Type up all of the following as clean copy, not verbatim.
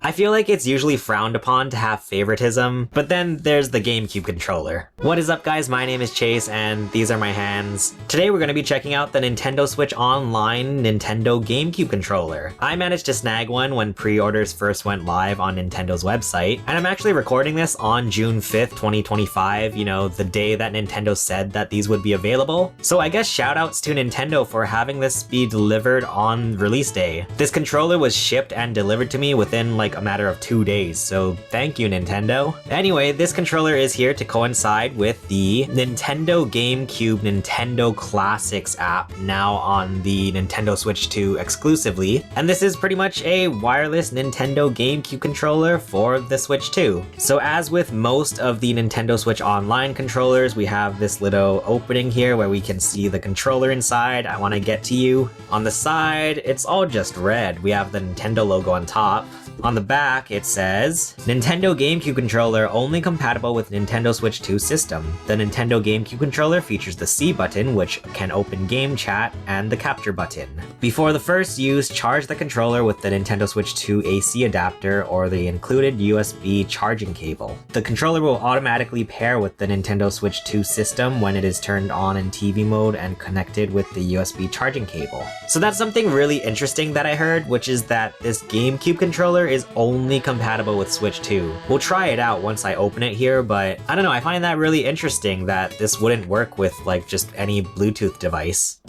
I feel like it's usually frowned upon to have favoritism, but then there's the GameCube controller. What is up guys, my name is Chase and these are my hands. Today we're going to be checking out the Nintendo Switch Online Nintendo GameCube controller. I managed to snag one when pre-orders first went live on Nintendo's website, and I'm actually recording this on June 5th, 2025, you know, the day that Nintendo said that these would be available. So I guess shoutouts to Nintendo for having this be delivered on release day. This controller was shipped and delivered to me within like a matter of 2 days, so thank you Nintendo. Anyway, this controller is here to coincide with the Nintendo GameCube Nintendo Classics app, now on the Nintendo Switch 2 exclusively, and this is pretty much a wireless Nintendo GameCube controller for the Switch 2. So as with most of the Nintendo Switch Online controllers, we have this little opening here where we can see the controller inside. I want to get to you. On the side, it's all just red. We have the Nintendo logo on top. On the back, it says, Nintendo GameCube controller only compatible with Nintendo Switch 2 system. The Nintendo GameCube controller features the C button, which can open game chat, and the capture button. Before the first use, charge the controller with the Nintendo Switch 2 AC adapter or the included USB charging cable. The controller will automatically pair with the Nintendo Switch 2 system when it is turned on in TV mode and connected with the USB charging cable. So that's something really interesting that I heard, which is that this GameCube controller is only compatible with Switch 2. We'll try it out once I open it here, but I don't know, I find that really interesting that this wouldn't work with like just any Bluetooth device.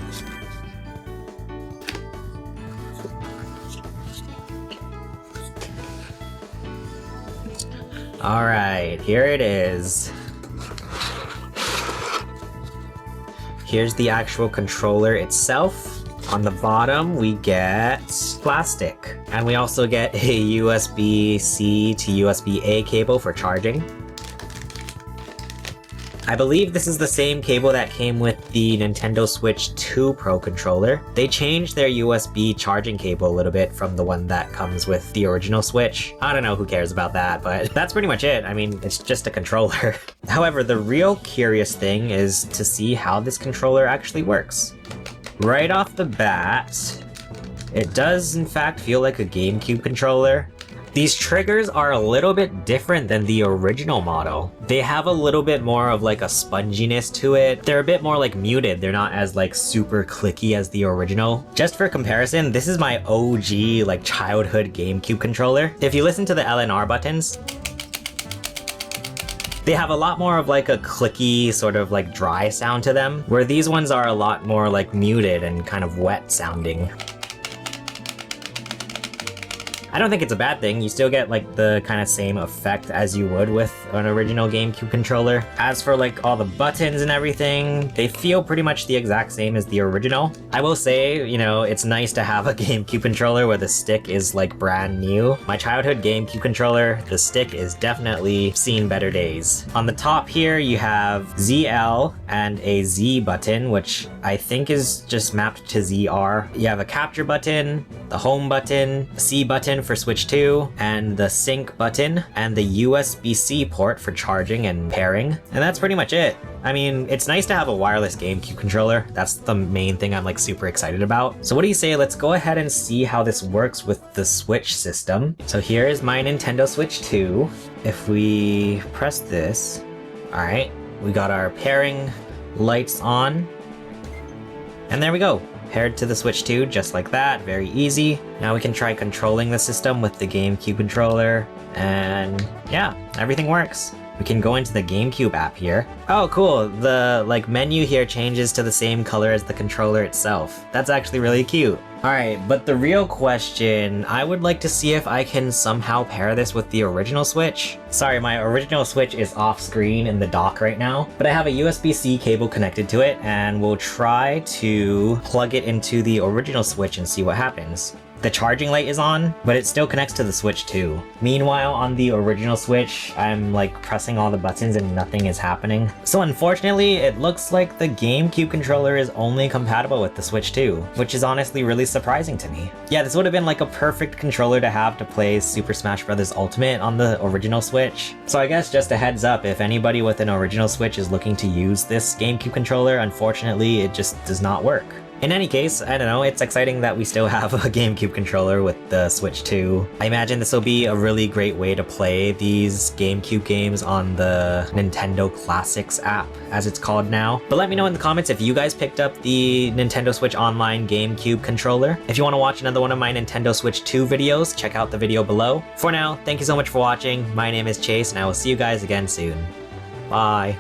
Alright, here it is. Here's the actual controller itself. On the bottom, we get plastic. And we also get a USB-C to USB-A cable for charging. I believe this is the same cable that came with the Nintendo Switch 2 Pro controller. They changed their USB charging cable a little bit from the one that comes with the original Switch. I don't know, who cares about that, but that's pretty much it. I mean, it's just a controller. However, the real curious thing is to see how this controller actually works. Right off the bat, it does in fact feel like a GameCube controller. These triggers are a little bit different than the original model. They have a little bit more of like a sponginess to it. They're a bit more like muted. They're not as like super clicky as the original. Just for comparison, this is my OG like childhood GameCube controller. If you listen to the LNR buttons, they have a lot more of like a clicky sort of like dry sound to them, where these ones are a lot more like muted and kind of wet sounding. I don't think it's a bad thing. You still get like the kind of same effect as you would with an original GameCube controller. As for like all the buttons and everything, they feel pretty much the exact same as the original. I will say, you know, it's nice to have a GameCube controller where the stick is like brand new. My childhood GameCube controller, the stick is definitely seen better days. On the top here, you have ZL and a Z button, which I think is just mapped to ZR. You have a capture button, the home button, a C button for Switch 2, and the sync button, and the USB-C port for charging and pairing. And that's pretty much it. I mean, it's nice to have a wireless GameCube controller. That's the main thing I'm like super excited about. So what do you say? Let's go ahead and see how this works with the Switch system. So here is my Nintendo Switch 2. If we press this, all right, we got our pairing lights on. And there we go. Paired to the Switch 2 just like that, very easy. Now we can try controlling the system with the GameCube controller, and yeah, everything works. We can go into the GameCube app here. Oh cool, the like menu here changes to the same color as the controller itself. That's actually really cute. Alright, but the real question, I would like to see if I can somehow pair this with the original Switch. Sorry, my original Switch is off screen in the dock right now, but I have a USB-C cable connected to it, and we'll try to plug it into the original Switch and see what happens. The charging light is on, but it still connects to the Switch 2. Meanwhile, on the original Switch, I'm like pressing all the buttons and nothing is happening. So unfortunately, it looks like the GameCube controller is only compatible with the Switch 2, which is honestly really surprising to me. Yeah, this would have been like a perfect controller to have to play Super Smash Bros. Ultimate on the original Switch. So I guess just a heads up, if anybody with an original Switch is looking to use this GameCube controller, unfortunately, it just does not work. In any case, I don't know, it's exciting that we still have a GameCube controller with the Switch 2. I imagine this will be a really great way to play these GameCube games on the Nintendo Classics app, as it's called now. But let me know in the comments if you guys picked up the Nintendo Switch Online GameCube controller. If you want to watch another one of my Nintendo Switch 2 videos, check out the video below. For now, thank you so much for watching. My name is Chase, and I will see you guys again soon. Bye.